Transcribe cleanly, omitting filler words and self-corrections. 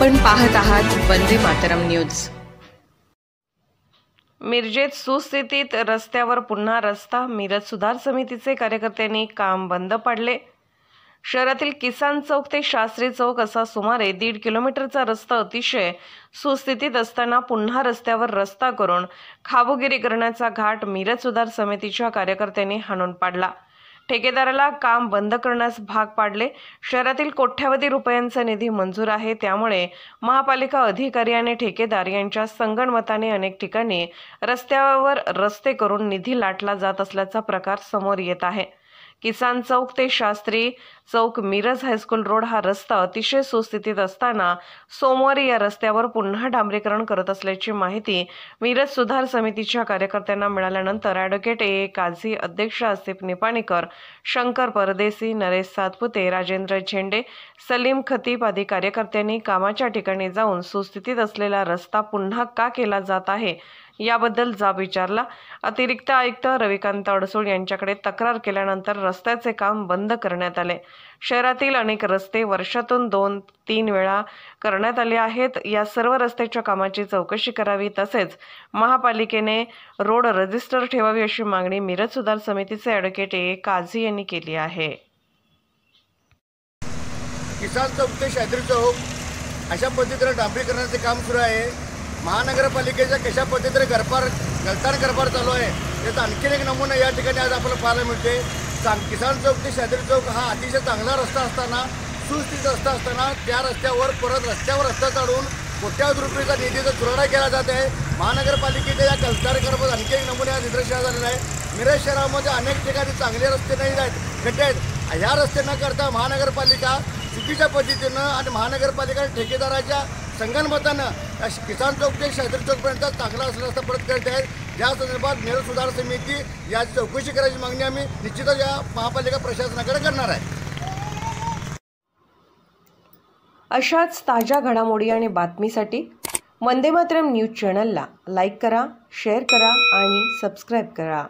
आपण पाहत आहात वंदे मातरम न्यूज। मिरजेत सुस्थितीत रस्त्यावर पुन्हा रस्ता। मिरज सुधार समितीचे कार्यकर्त्यांनी काम बंद पाडले। शहरातील किसान चौक ते शास्त्री चौक असा सुमारे 1.5 किलोमीटरचा रस्ता अतिशय सुस्थितीत असताना पुन्हा रस्त्यावर रस्ता करून खाबुगिरी करण्याचा घाट मिरज सुधार समितीच्या कार्यकर्त्यांनी हाणून पाडला। ठेकेदाराला काम बंद करण्यास भाग पाडले। शहरातील कोट्यावधी रुपयांचा निधी मंजूर आहे, त्यामुळे महापालिका अधिकारी आणि ठेकेदार यांच्या संगनमताने अनेक ठिकाणी रस्त्यावर रस्ते करून निधी लाटला जात असल्याचा प्रकार समोर येत आहे। किसान चौक ते शास्त्री चौक मिरज हायस्कूल रोड हा रस्ता अतिशय सुस्थितीत असताना सोमवारी या रस्त्यावर पुन्हा डांबरीकरण करत असल्याची माहिती मिरज सुधार समितीच्या कार्यकर्त्यांना मिळाल्यानंतर ॲडव्होकेट ए काझी, अध्यक्ष आसिफ निपाणीकर, शंकर परदेसी, नरेश सातपुते, राजेंद्र झेंडे, सलीम खतीब आदी कार्यकर्त्यांनी कामाच्या ठिकाणी जाऊन सुस्थितीत असलेला रस्ता पुन्हा का केला जात आहे याबद्दल जाब विचारला। अतिरिक्त आयुक्त रविकांत अडसूळ यांच्याकडे तक्रार केल्यानंतर रस्त्याचे काम बंद करण्यात आले। शहरातील अनेक रस्ते वर्षातून 2-3 वेळा करण्यात आले आहेत। या सर्व रस्त्याच्या कामाची चौकशी करावी, तसेच महापालिकेने रोड रजिस्टर ठेवावी अशी मागणी मिरज सुधार समितीचे ॲडव्होकेट ए काझी यांनी केली आहे। किसान चौक ते शास्त्री चौक अशा पद्धतीने डांबरीकरणाचे काम सुरू आहे। महानगरपालिकेच्या कशा पद्धतीने गलतान चालू आहे याचा आणखीन एक नमुना या ठिकाणी आज आपल्याला पाहायला मिळते। किसान चौक ते शास्त्री चौक हा अतिशय चांगला रस्ता असताना, सुस्थितीत रस्ता असताना त्या रस्त्यावर परत रस्त्यावर रस्ता काढून कोट्यावधी रुपयाचा निधीचा चुराडा केला जात आहे। महानगरपालिकेच्या या गलतानकरामध्ये आणखी एक नमुना निदर्शनास आलेला आहे। मिरज शहरामध्ये अनेक ठिकाणी चांगले रस्ते नाही आहेत, खड्डे आहेत। ह्या रस्ते न करता महानगरपालिका चुकीच्या पद्धतीनं आणि महानगरपालिका ठेकेदाराच्या संगनमतानं किसान चौक ते शास्त्री चौकपर्यंत चांगला असलेला रस्ता परत करत आहेत। या संदर्भात मिरज सुधार समिती याची चौकशी करायची मागणी आम्ही निश्चितच या महापालिका प्रशासनाकडे करणार आहे। अशाच ताज्या घडामोडी आणि बातमीसाठी वंदे मातरम न्यूज चॅनलला लाईक करा, शेअर करा आणि सबस्क्राईब करा।